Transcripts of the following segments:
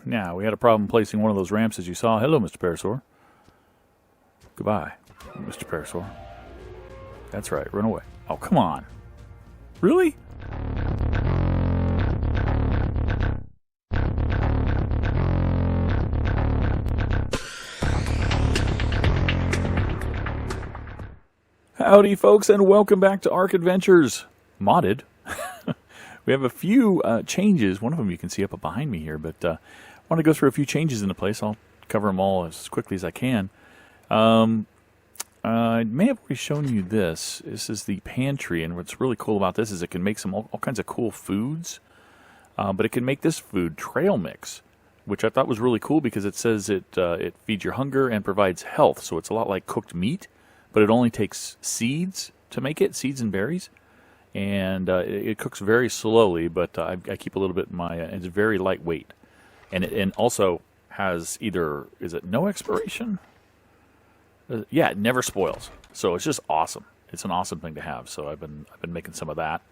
Now, we had a problem placing one of those ramps as you saw. Hello, Mr. Parasaur. Goodbye, Mr. Parasaur. That's right, run away. Oh, come on. Really? Howdy, folks, and welcome back to Ark Adventures. Modded. We have a few changes. One of them you can see up behind me here, but I want to go through a few changes in the place. I'll cover them all as quickly as I can. I may have already shown you this. This is the pantry, and what's really cool about this is it can make all kinds of cool foods, but it can make this food trail mix, which I thought was really cool because it says it feeds your hunger and provides health. So it's a lot like cooked meat, but it only takes seeds to make it, seeds and berries. And it cooks very slowly, but I keep a little bit in my, it's very lightweight. And it also has either, is it no expiration? Yeah, it never spoils. So it's just awesome. It's an awesome thing to have. So I've been making some of that.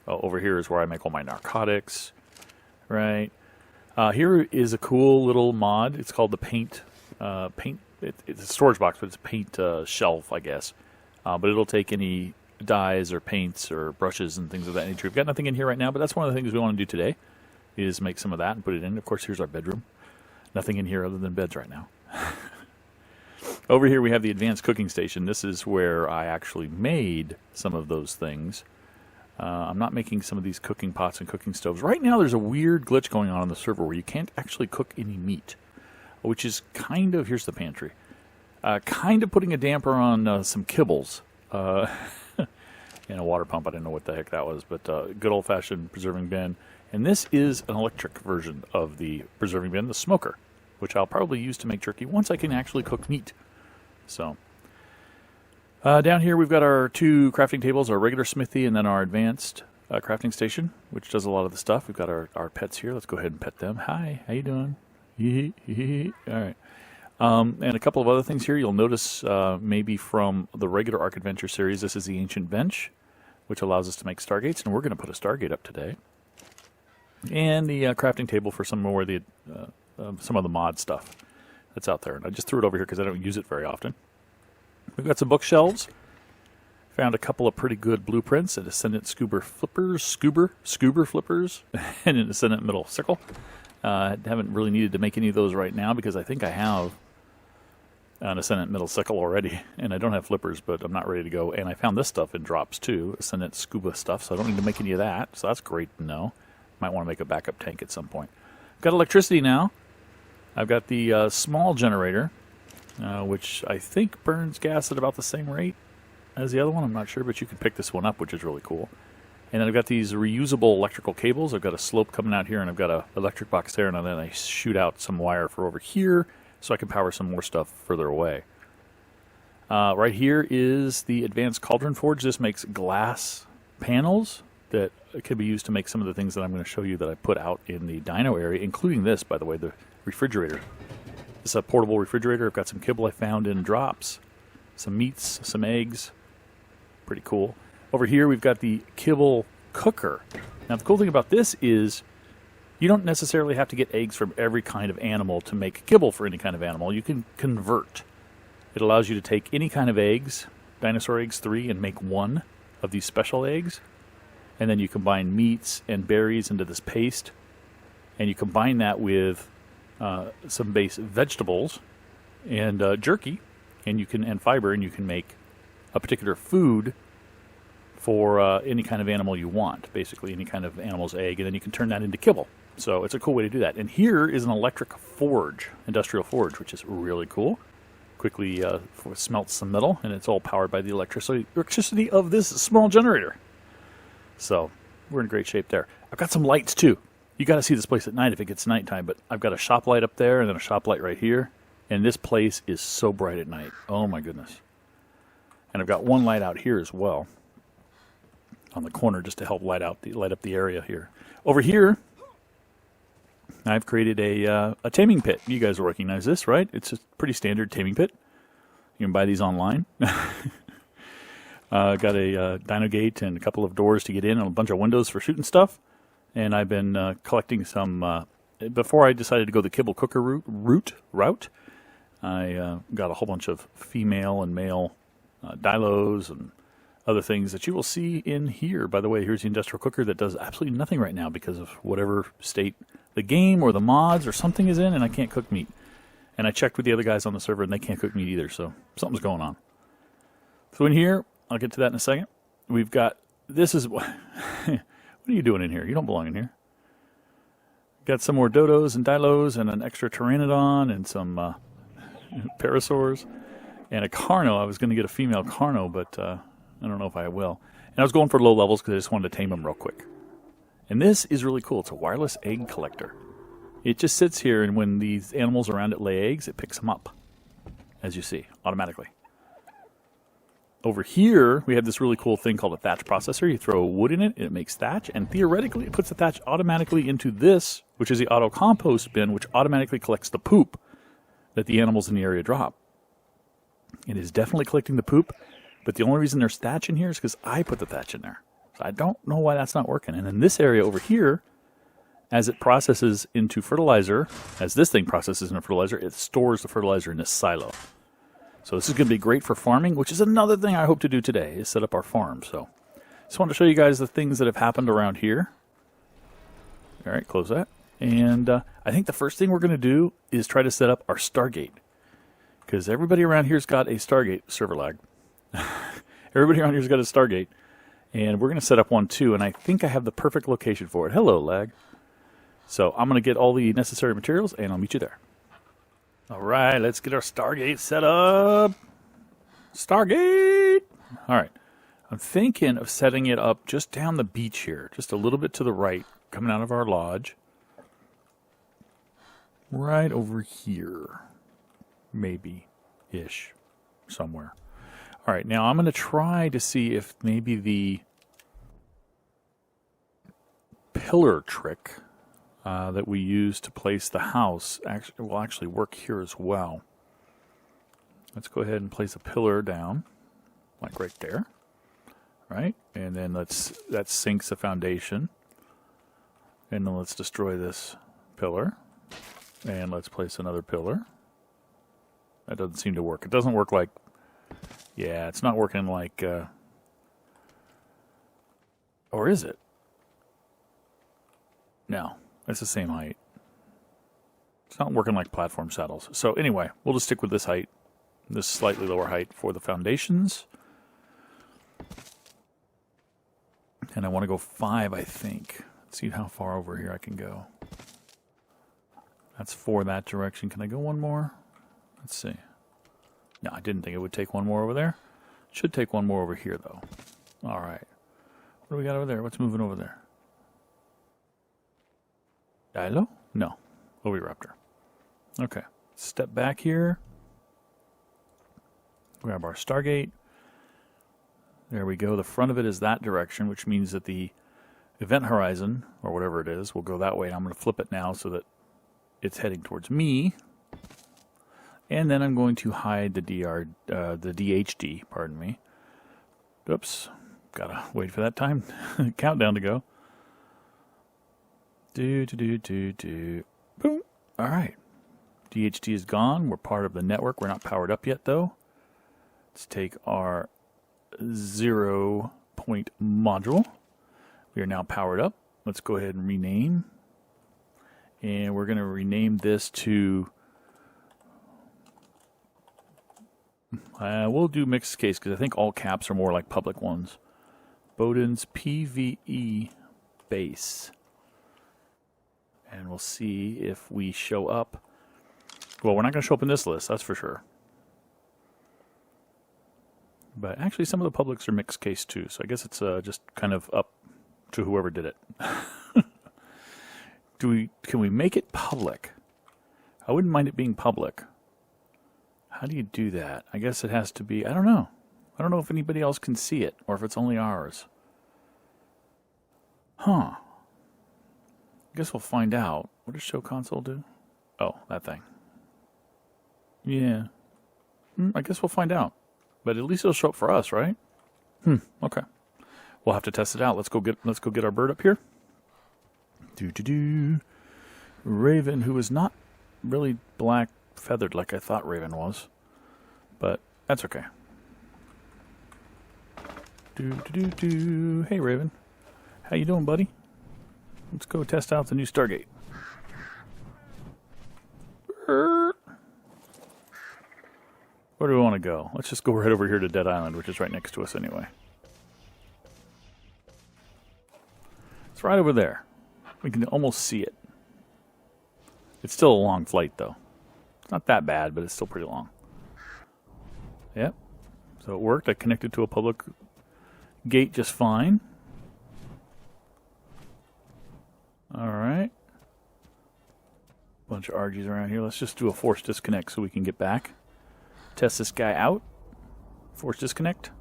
Over here is where I make all my narcotics, right? Here is a cool little mod. It's called the paint. It's a storage box, but it's a paint shelf, I guess. But it'll take any dyes or paints or brushes and things of that nature. We've got nothing in here right now, but that's one of the things we want to do today is make some of that and put it in. Of course, here's our bedroom. Nothing in here other than beds right now. Over here we have the advanced cooking station. This is where I actually made some of those things. I'm not making some of these cooking pots and cooking stoves. Right now there's a weird glitch going on the server where you can't actually cook any meat, which is kind of, here's the pantry, kind of putting a damper on some kibbles. And a water pump. I didn't know what the heck that was, but good old-fashioned preserving bin. And this is an electric version of the preserving bin, the smoker, which I'll probably use to make jerky once I can actually cook meat. So, down here we've got our two crafting tables, our regular smithy and then our advanced crafting station, which does a lot of the stuff. We've got our pets here. Let's go ahead and pet them. Hi, how you doing? All right. And a couple of other things here. You'll notice maybe from the regular Ark Adventure series, this is the Ancient Bench, which allows us to make stargates, and we're going to put a stargate up today. And the crafting table for some of the mod stuff that's out there. And I just threw it over here because I don't use it very often. We've got some bookshelves. Found a couple of pretty good blueprints, an Ascendant Scuba Flippers, and an Ascendant Middle Sickle. I haven't really needed to make any of those right now because I think I have an Ascendant Middle Sickle already, and I don't have flippers, but I'm not ready to go. And I found this stuff in drops too, Ascendant Scuba stuff, so I don't need to make any of that. So that's great to know. Might want to make a backup tank at some point. Got electricity now. I've got the small generator, which I think burns gas at about the same rate as the other one. I'm not sure, but you can pick this one up, which is really cool. And then I've got these reusable electrical cables. I've got a slope coming out here, and I've got an electric box there, and then I shoot out some wire for over here so I can power some more stuff further away. Right here is the Advanced Cauldron Forge. This makes glass panels that can be used to make some of the things that I'm going to show you that I put out in the dino area, including this, by the way, the refrigerator. This is a portable refrigerator. I've got some kibble I found in drops, some meats, some eggs. Pretty cool. Over here we've got the kibble cooker. Now the cool thing about this is you don't necessarily have to get eggs from every kind of animal to make kibble for any kind of animal. You can convert. It allows you to take any kind of eggs, dinosaur eggs 3, and make one of these special eggs. And then you combine meats and berries into this paste. And you combine that with some base vegetables and jerky and fiber, and you can make a particular food for any kind of animal you want, basically any kind of animal's egg, and then you can turn that into kibble. So it's a cool way to do that. And here is an electric forge, industrial forge, which is really cool. Quickly smelts some metal, and it's all powered by the electricity of this small generator. So we're in great shape there. I've got some lights too. You got to see this place at night if it gets nighttime, but I've got a shop light up there and then a shop light right here, and this place is so bright at night. Oh my goodness. And I've got one light out here as well on the corner just to help light up the area here. Over here, I've created a taming pit. You guys will recognize this, right? It's a pretty standard taming pit. You can buy these online. Got a dino gate and a couple of doors to get in and a bunch of windows for shooting stuff. And I've been collecting some before I decided to go the kibble cooker route, I got a whole bunch of female and male dilos and other things that you will see in here. By the way, here's the industrial cooker that does absolutely nothing right now because of whatever state the game or the mods or something is in, and I can't cook meat. And I checked with the other guys on the server, and they can't cook meat either, so something's going on. So in here, I'll get to that in a second. We've got, this is, what are you doing in here? You don't belong in here. Got some more dodos and dilos and an extra pteranodon and some parasaurs and a carno. I was going to get a female carno, but I don't know if I will. And I was going for low levels because I just wanted to tame them real quick. And this is really cool. It's a wireless egg collector. It just sits here, and when these animals around it lay eggs, it picks them up, as you see, automatically. Over here, we have this really cool thing called a thatch processor. You throw wood in it, it makes thatch, and theoretically, it puts the thatch automatically into this, which is the auto compost bin, which automatically collects the poop that the animals in the area drop. It is definitely collecting the poop, but the only reason there's thatch in here is because I put the thatch in there. So I don't know why that's not working. And in this area over here, as it processes into fertilizer, as this thing processes into fertilizer, it stores the fertilizer in this silo. So this is going to be great for farming, which is another thing I hope to do today, is set up our farm. So just wanted to show you guys the things that have happened around here. All right, close that. And I think the first thing we're going to do is try to set up our Stargate. Because everybody around here's got a Stargate. Server lag. Everybody around here's got a Stargate. And we're going to set up one too, and I think I have the perfect location for it. Hello, lag. So I'm going to get all the necessary materials, and I'll meet you there. All right, let's get our Stargate set up. Stargate! All right. I'm thinking of setting it up just down the beach here, just a little bit to the right, coming out of our lodge. Right over here. Maybe-ish. Somewhere. All right, now I'm going to try to see if maybe the pillar trick that we use to place the house will actually work here as well. Let's go ahead and place a pillar down, like right there, right? And then that sinks the foundation. And then let's destroy this pillar. And let's place another pillar. That doesn't seem to work. It doesn't work like, yeah, it's not working like, or is it? No. It's the same height. It's not working like platform saddles. So anyway, we'll just stick with this height, this slightly lower height for the foundations. And I want to go 5, I think. Let's see how far over here I can go. That's 4 that direction. Can I go one more? Let's see. No, I didn't think it would take one more over there. Should take one more over here, though. All right. What do we got over there? What's moving over there? Dilo? No. Oviraptor. Okay. Step back here. Grab our Stargate. There we go. The front of it is that direction, which means that the event horizon, or whatever it is, will go that way. And I'm going to flip it now so that it's heading towards me. And then I'm going to hide the DHD, pardon me. Oops. Gotta wait for that time countdown to go. Boom. All right. DHD is gone. We're part of the network. We're not powered up yet, though. Let's take our 0-point module. We are now powered up. Let's go ahead and rename. And we're going to rename this to... we'll do mixed case, because I think all caps are more like public ones. Bowden's PvE base. And we'll see if we show up. Well, we're not going to show up in this list, that's for sure. But actually, some of the publics are mixed case too, so I guess it's just kind of up to whoever did it. Can we make it public? I wouldn't mind it being public. How do you do that? I guess it has to be, I don't know. I don't know if anybody else can see it, or if it's only ours. Huh. I guess we'll find out. What does show console do? Oh, that thing. Yeah. I guess we'll find out. But at least it'll show up for us, right? Okay. We'll have to test it out. Let's go get our bird up here. Raven, who is not really black feathered like I thought Raven was. But that's okay. Hey, Raven. How you doing, buddy? Let's go test out the new Stargate. Where do we want to go? Let's just go right over here to Dead Island, which is right next to us anyway. It's right over there. We can almost see it. It's still a long flight, though. It's not that bad, but it's still pretty long. Yep. So it worked. I connected to a public gate just fine. Alright. Bunch of RGs around here. Let's just do a force disconnect so we can get back. Test this guy out. Force disconnect.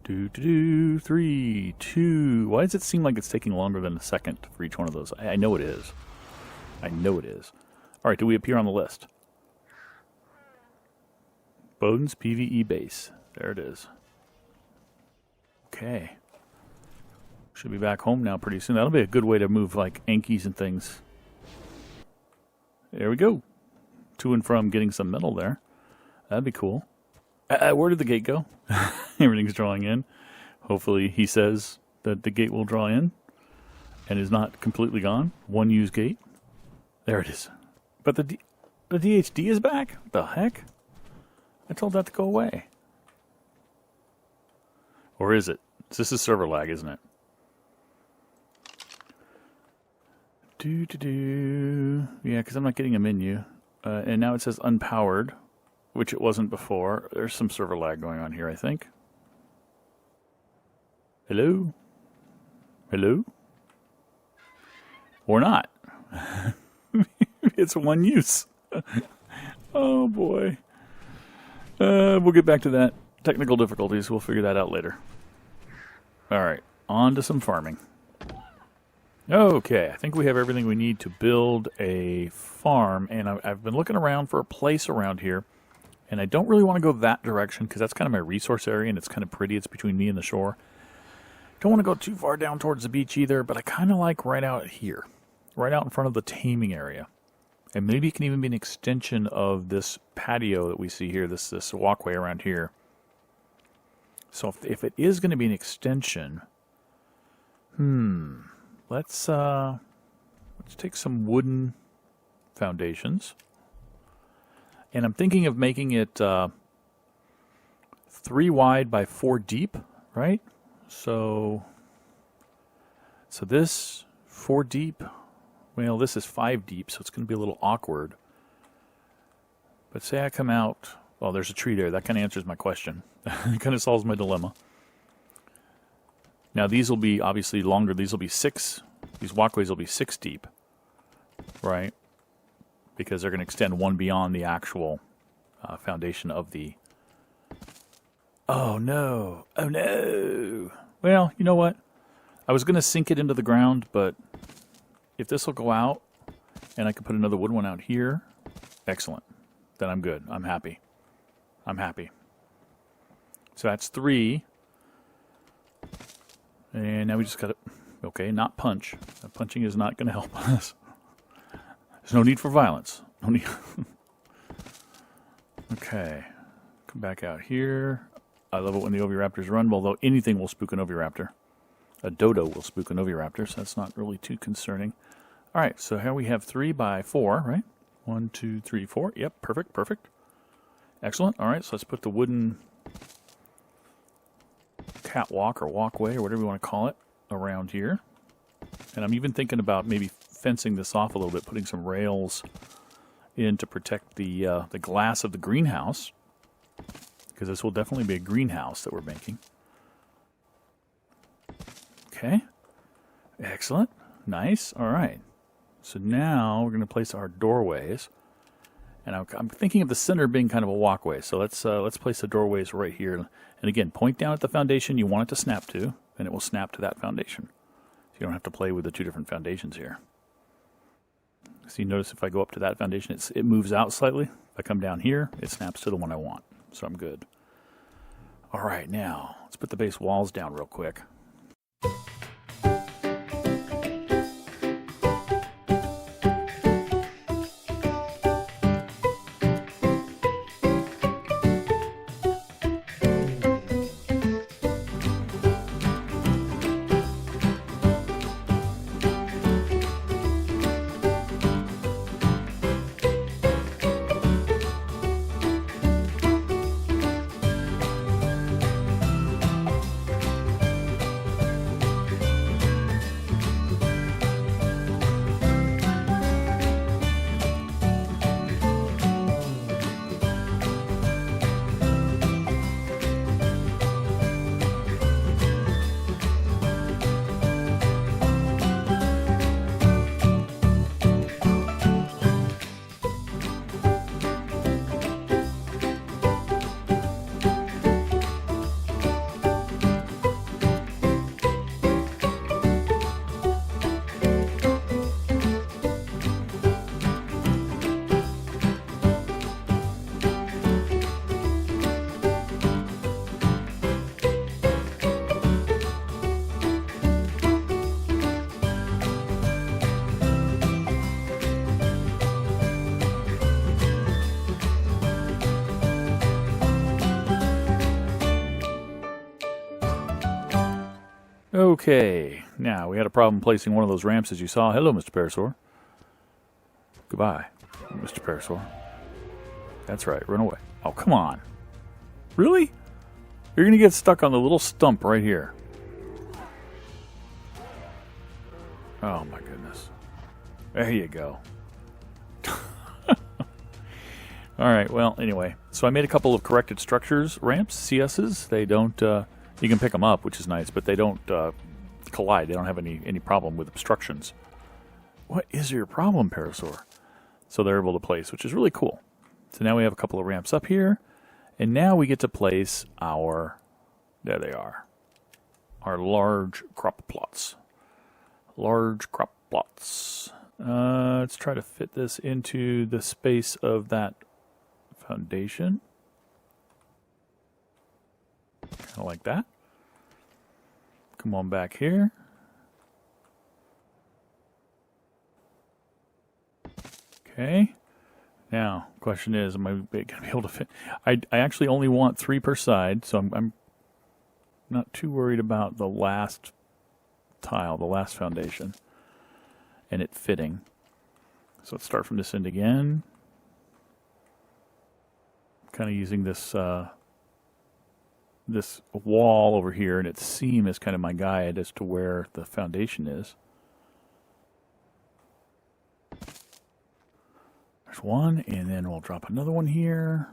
3, 2. Why does it seem like it's taking longer than a second for each one of those? I know it is. I know it is. Alright, do we appear on the list? Bowden's PvE base. There it is. Okay. Should be back home now pretty soon. That'll be a good way to move like Ankies and things. There we go. To and from getting some metal there. That'd be cool. Where did the gate go? Everything's drawing in. Hopefully he says that the gate will draw in and is not completely gone. One used gate. There it is. But the DHD is back? What the heck? I told that to go away. Or is it? This is server lag, isn't it? Yeah, because I'm not getting a menu. And now it says unpowered, which it wasn't before. There's some server lag going on here, I think. Hello? Hello? Or not. It's one use. Oh, boy. We'll get back to that. Technical difficulties. We'll figure that out later. Alright, on to some farming. Okay, I think we have everything we need to build a farm, and I've been looking around for a place around here, and I don't really want to go that direction, because that's kind of my resource area, and it's kind of pretty. It's between me and the shore. Don't want to go too far down towards the beach either, but I kind of like right out here. Right out in front of the taming area. And maybe it can even be an extension of this patio that we see here, this walkway around here. So if it is going to be an extension, let's take some wooden foundations. And I'm thinking of making it 3 wide by 4 deep, right? So this 4 deep, well, this is 5 deep, so it's going to be a little awkward. But say I come out, well, there's a tree there. That kind of answers my question. It kind of solves my dilemma. Now, these will be obviously longer. These will be 6. These walkways will be 6 deep, right? Because they're going to extend one beyond the actual foundation of the... Oh, no. Oh, no. Well, you know what? I was going to sink it into the ground, but if this will go out and I can put another wood one out here, excellent. Then I'm good. I'm happy. I'm happy. So that's 3. And now we just got to... Okay, not punch. Punching is not going to help us. There's no need for violence. No need. Okay. Come back out here. I love it when the oviraptors run, although anything will spook an oviraptor. A dodo will spook an oviraptor, so that's not really too concerning. All right, so here we have 3 by 4, right? 1, 2, 3, 4. Yep, perfect, perfect. Excellent. All right, so let's put the wooden catwalk or walkway or whatever you want to call it around here. And I'm even thinking about maybe fencing this off a little bit, putting some rails in to protect the glass of the greenhouse, because this will definitely be a greenhouse that we're making. Okay. Excellent. Nice. All right. So now we're going to place our doorways. And I'm thinking of the center being kind of a walkway. So let's place the doorways right here. And again, point down at the foundation you want it to snap to, and it will snap to that foundation. So you don't have to play with the 2 different foundations here. So you notice if I go up to that foundation, it moves out slightly. If I come down here, it snaps to the one I want. So I'm good. All right, now let's put the base walls down real quick. Okay, now we had a problem placing one of those ramps as you saw. Hello, Mr. Parasaur. Goodbye, Mr. Parasaur. That's right, run away. Oh, come on. Really? You're going to get stuck on the little stump right here. Oh, my goodness. There you go. Alright, well, anyway. So I made a couple of corrected structures, ramps, CSs. They don't, you can pick them up, which is nice, but they don't collide. They don't have any problem with obstructions. What is your problem, Parasaur? So they're able to place, which is really cool. So now we have a couple of ramps up here, and now we get to place our, there they are, our large crop plots. Large crop plots. Let's try to fit this into the space of that foundation. Kind of like that. Come on back here. Okay. Now, question is, am I going to be able to fit? I actually only want 3 per side, so I'm not too worried about the last tile, the last foundation, and it fitting. So let's start from this end again. Kind of using this this wall over here and its seam as kind of my guide as to where the foundation is. There's one, and then we'll drop another one here.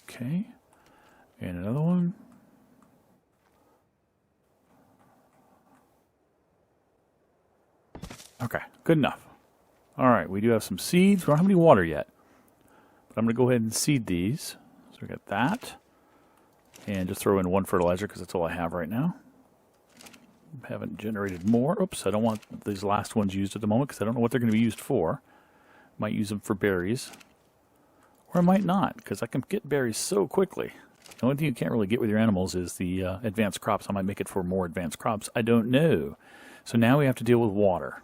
Okay, and another one. Okay, good enough. All right, we do have some seeds. We don't have any water yet, but I'm going to go ahead and seed these. So we got that, and just throw in 1 fertilizer because that's all I have right now. Haven't generated more. Oops, I don't want these last ones used at the moment because I don't know what they're going to be used for. Might use them for berries, or I might not because I can get berries so quickly. The only thing you can't really get with your animals is the advanced crops. I might make it for more advanced crops. I don't know. So now we have to deal with water.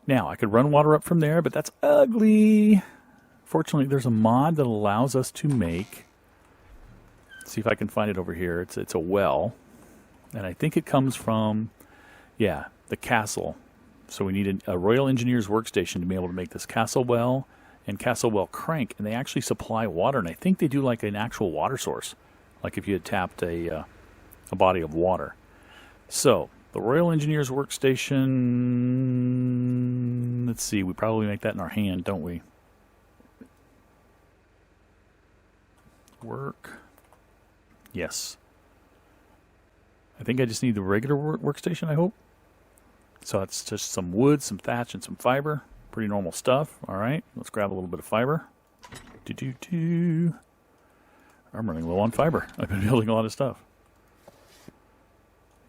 Now, I could run water up from there, but that's ugly. Fortunately, there's a mod that allows us to make... Let's see if I can find it over here. It's a well. And I think it comes from, yeah, the castle. So we needed a Royal Engineer's workstation to be able to make this castle well and castle well crank. And they actually supply water. And I think they do like an actual water source. Like if you had tapped a body of water. So... the Royal Engineer's workstation, let's see, we probably make that in our hand, don't we? Work. Yes. I think I just need the regular workstation, I hope. So it's just some wood, some thatch, and some fiber. Pretty normal stuff. All right, let's grab a little bit of fiber. I'm running low on fiber. I've been building a lot of stuff.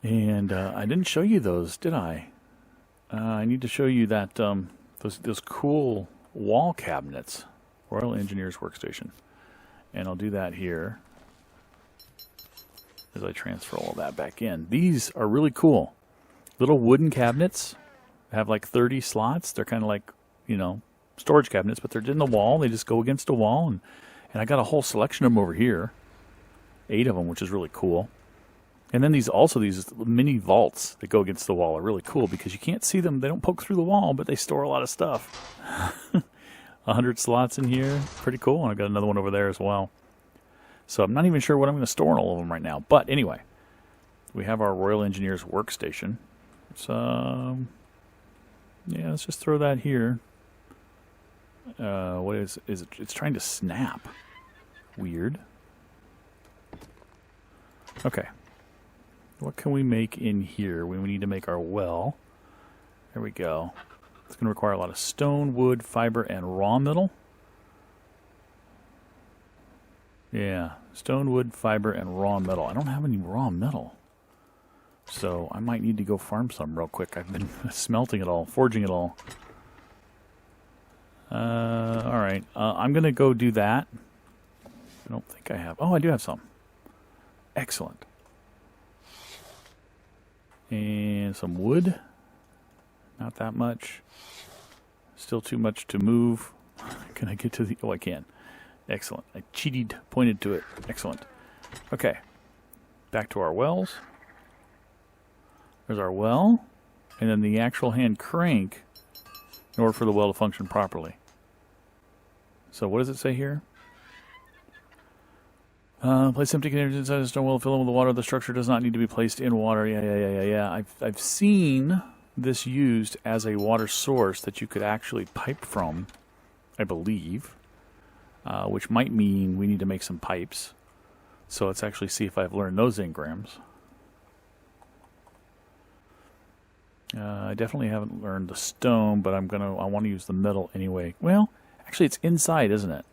And I didn't show you those, did I? I need to show you that those cool wall cabinets, Royal Engineer's workstation, and I'll do that here as I transfer all of that back in. These are really cool, little wooden cabinets. Have like 30 slots. They're kind of like, you know, storage cabinets, but they're in the wall. They just go against a wall, and I got a whole selection of them over here, 8 of them, which is really cool. And then these mini vaults that go against the wall are really cool because you can't see them. They don't poke through the wall, but they store a lot of stuff. 100 slots in here. Pretty cool. And I've got another one over there as well. So I'm not even sure what I'm going to store in all of them right now. But anyway, we have our Royal Engineer's workstation. So, yeah, let's just throw that here. What is it? It's trying to snap. Weird. Okay. What can we make in here? We need to make our well. There we go. It's going to require a lot of stone, wood, fiber, and raw metal. Yeah, stone, wood, fiber, and raw metal. I don't have any raw metal. So I might need to go farm some real quick. I've been smelting it all, forging it all. Alright, I'm going to go do that. I don't think I have... Oh, I do have some. Excellent. And some wood. Not that much. Still too much to move. Can I get to the... Oh, I can. Excellent. I cheated, pointed to it. Excellent. Okay. Back to our wells. There's our well. And then the actual hand crank in order for the well to function properly. So what does it say here? Place empty containers inside the stone well, fill them with the water. The structure does not need to be placed in water. Yeah. I've seen this used as a water source that you could actually pipe from, I believe, which might mean we need to make some pipes. So let's actually see if I've learned those engrams. I definitely haven't learned the stone, but I want to use the metal anyway. Well, actually it's inside, isn't it?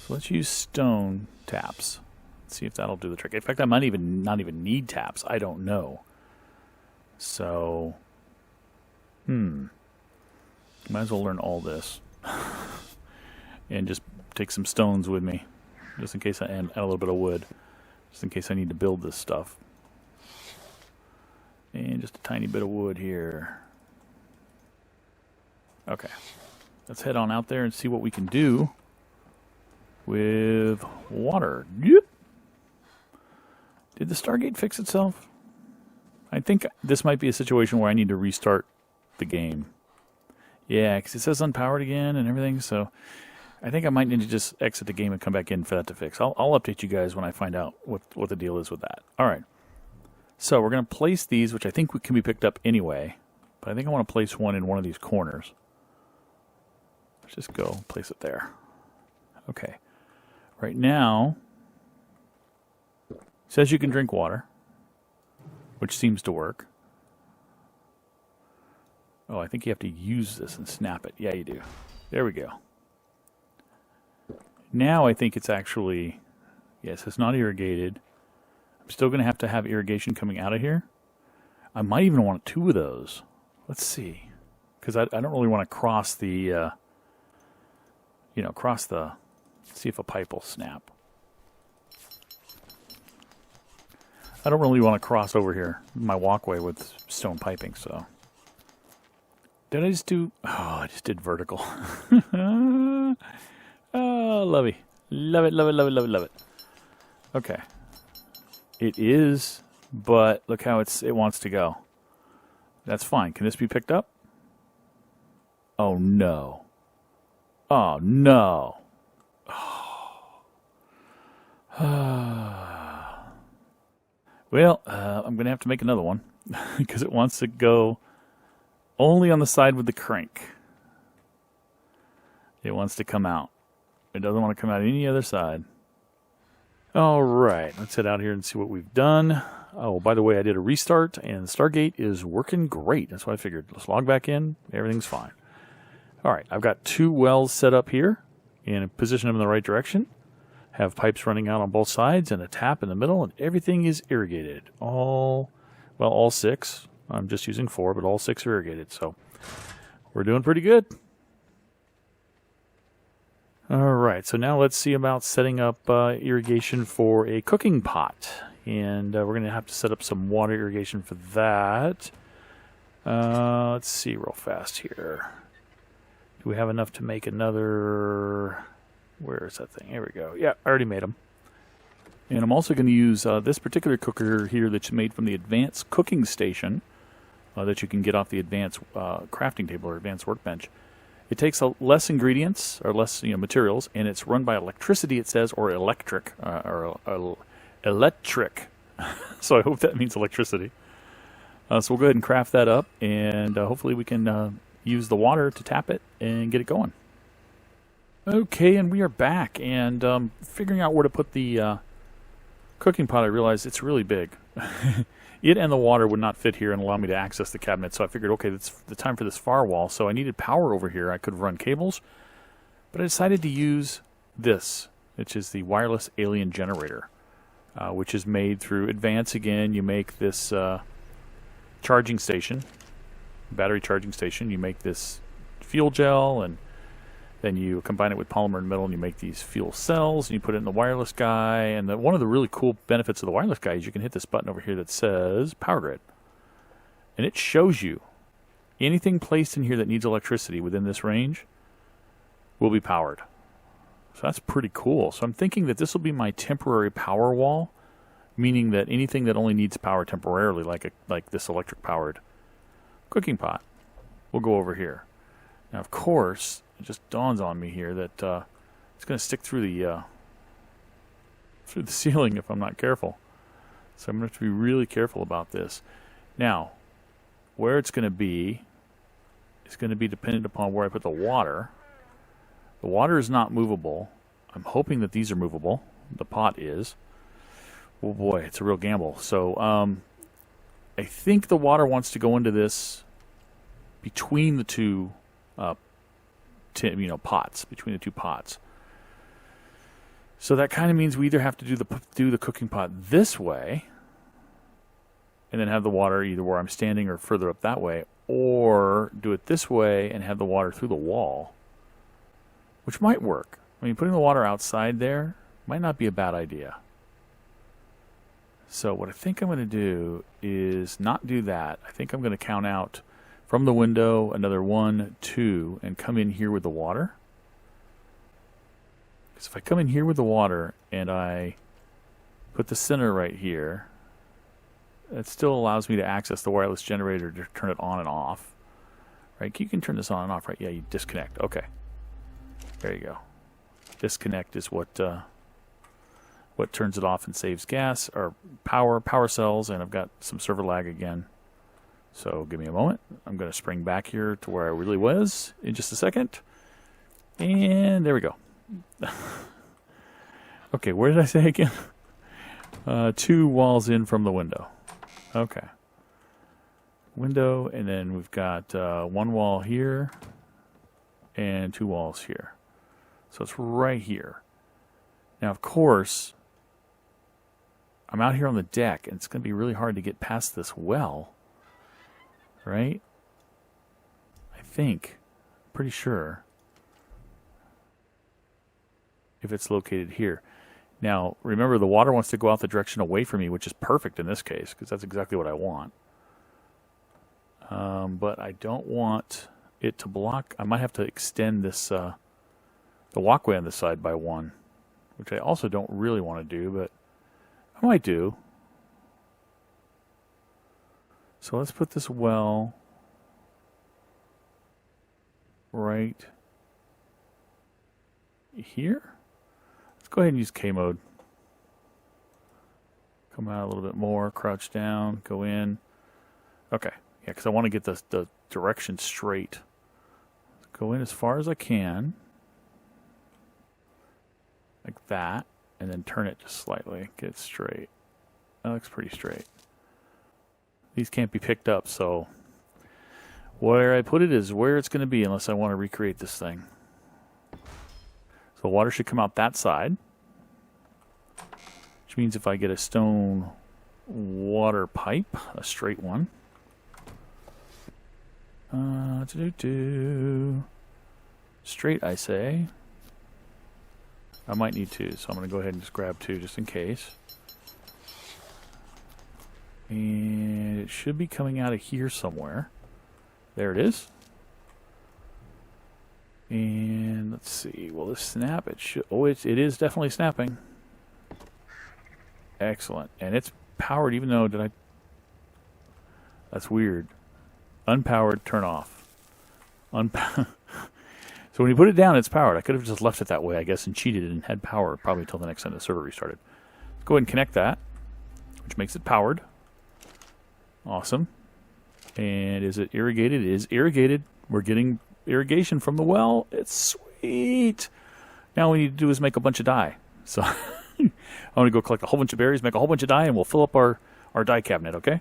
So let's use stone taps. Let's see if that'll do the trick. In fact, I might not even need taps. I don't know. So, might as well learn all this. And just take some stones with me. Just in case and a little bit of wood. Just in case I need to build this stuff. And just a tiny bit of wood here. Okay. Let's head on out there and see what we can do with water. Yep. Did the Stargate fix itself? I think this might be a situation where I need to restart the game. Yeah, because it says unpowered again and everything, so I think I might need to just exit the game and come back in for that to fix. I'll update you guys when I find out what the deal is with that. All right. So we're going to place these, which I think can be picked up anyway, but I think I want to place one in one of these corners. Let's just go place it there. Okay. Right now, it says you can drink water, which seems to work. Oh, I think you have to use this and snap it. Yeah, you do. There we go. Now I think it's actually, yes, it's not irrigated. I'm still going to have irrigation coming out of here. I might even want two of those. Let's see. Because I don't really want to cross the, see if a pipe will snap. I don't really want to cross over here, my walkway with stone piping, so. Did I just do, I just did vertical. Oh, lovey. Love it. Okay. It is, but look how it wants to go. That's fine. Can this be picked up? Oh, no. Oh, no. Well, I'm going to have to make another one because it wants to go only on the side with the crank. It wants to come out. It doesn't want to come out any other side. All right, let's head out here and see what we've done. Oh, by the way, I did a restart, and Stargate is working great. That's what I figured. Let's log back in. Everything's fine. All right, I've got two wells set up here and position them in the right direction. Have pipes running out on both sides and a tap in the middle, and everything is irrigated. All six. I'm just using 4, but all 6 are irrigated, so we're doing pretty good. All right, so now let's see about setting up irrigation for a cooking pot. And we're going to have to set up some water irrigation for that. Let's see real fast here. Do we have enough to make another... Where is that thing? Here we go. Yeah, I already made them. And I'm also going to use this particular cooker here that's made from the advanced cooking station that you can get off the advanced crafting table or advanced workbench. It takes less ingredients or less materials, and it's run by electricity, it says, or electric. Electric. So I hope that means electricity. So we'll go ahead and craft that up, and hopefully we can use the water to tap it and get it going. Okay, and we are back, and figuring out where to put the cooking pot, I realized it's really big. It and the water would not fit here and allow me to access the cabinet, so I figured, okay, it's the time for this firewall, so I needed power over here. I could run cables, but I decided to use this, which is the wireless alien generator, which is made through Advance. Again, you make this charging station, battery charging station. You make this fuel gel, and then you combine it with polymer and metal, and you make these fuel cells, and you put it in the wireless guy. And one of the really cool benefits of the wireless guy is you can hit this button over here that says Power Grid. And it shows you anything placed in here that needs electricity within this range will be powered. So that's pretty cool. So I'm thinking that this will be my temporary power wall, meaning that anything that only needs power temporarily, like this electric-powered cooking pot, will go over here. Now, of course, it just dawns on me here that it's going to stick through the ceiling if I'm not careful. So I'm going to have to be really careful about this. Now, where it's going to be is going to be dependent upon where I put the water. The water is not movable. I'm hoping that these are movable. The pot is. Oh boy, it's a real gamble. So I think the water wants to go into this between the two pots, between the two pots. So that kind of means we either have to do the cooking pot this way, and then have the water either where I'm standing or further up that way, or do it this way and have the water through the wall, which might work. I mean, putting the water outside there might not be a bad idea. So what I think I'm going to do is not do that. I think I'm going to count out from the window another 1, 2, and come in here with the water. Because if I come in here with the water and I put the center right here, it still allows me to access the wireless generator to turn it on and off. Right? You can turn this on and off, right? Yeah, you disconnect. Okay. There you go. Disconnect is what turns it off and saves gas or power cells, and I've got some server lag again. So give me a moment. I'm going to spring back here to where I really was in just a second. And there we go. Okay, where did I say again? 2 walls in from the window. Okay. Window, and then we've got 1 wall here and 2 walls here. So it's right here. Now, of course, I'm out here on the deck, and it's going to be really hard to get past this well. Right? I think. Pretty sure. If it's located here. Now, remember, the water wants to go out the direction away from me, which is perfect in this case, because that's exactly what I want. But I don't want it to block. I might have to extend this the walkway on this side by 1, which I also don't really want to do, but I might do. So let's put this well right here. Let's go ahead and use K mode. Come out a little bit more, crouch down, go in. Okay, yeah, because I want to get the direction straight. Go in as far as I can. Like that. And then turn it just slightly. Get it straight. That looks pretty straight. These can't be picked up, so where I put it is where it's going to be unless I want to recreate this thing. So water should come out that side, which means if I get a stone water pipe, a straight one, straight I say, I might need 2, so I'm going to go ahead and just grab 2 just in case. And it should be coming out of here somewhere. There it is. And let's see, will this snap? It should. Oh, it is definitely snapping. Excellent. And it's powered even though, that's weird. Unpowered, turn off. So when you put it down, it's powered. I could have just left it that way, I guess, and cheated and had power probably until the next time the server restarted. Let's go ahead and connect that, which makes it powered. Awesome. And is it irrigated? It is irrigated. We're getting irrigation from the well. It's sweet. Now all we need to do is make a bunch of dye. So I'm going to go collect a whole bunch of berries, make a whole bunch of dye, and we'll fill up our dye cabinet, okay?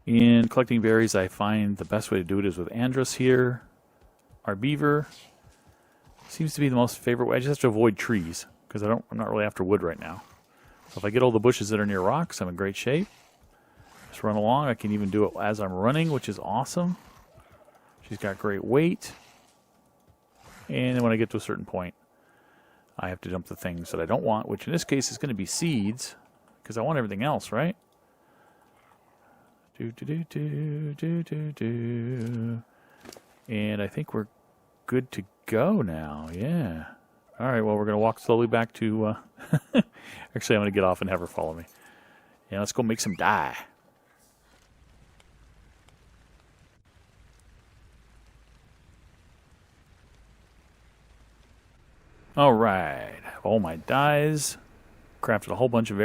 In collecting berries, I find the best way to do it is with Andros here. Our beaver seems to be the most favorite way. I just have to avoid trees because I'm not really after wood right now. So if I get all the bushes that are near rocks, I'm in great shape. Just run along. I can even do it as I'm running, which is awesome. She's got great weight. And then when I get to a certain point, I have to dump the things that I don't want, which in this case is going to be seeds because I want everything else, right? And I think we're good to go now. Yeah. All right, well, we're going to walk slowly back to... Actually, I'm going to get off and have her follow me. Yeah, let's go make some dye. All right. All my dyes. Crafted a whole bunch of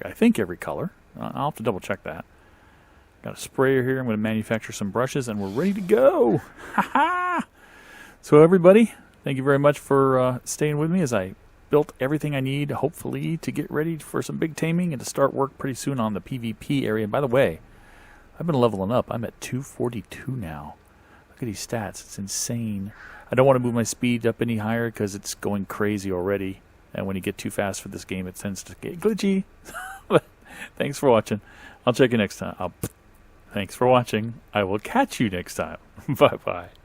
I think every color. I'll have to double check that. Got a sprayer here. I'm going to manufacture some brushes, and we're ready to go. Ha-ha! So everybody, thank you very much for staying with me as I built everything I need, hopefully, to get ready for some big taming and to start work pretty soon on the PvP area. And by the way, I've been leveling up. I'm at 242 now. Look at these stats. It's insane. I don't want to move my speed up any higher because it's going crazy already. And when you get too fast for this game, it tends to get glitchy. Thanks for watching. I'll check you next time. Thanks for watching. I will catch you next time. Bye-bye.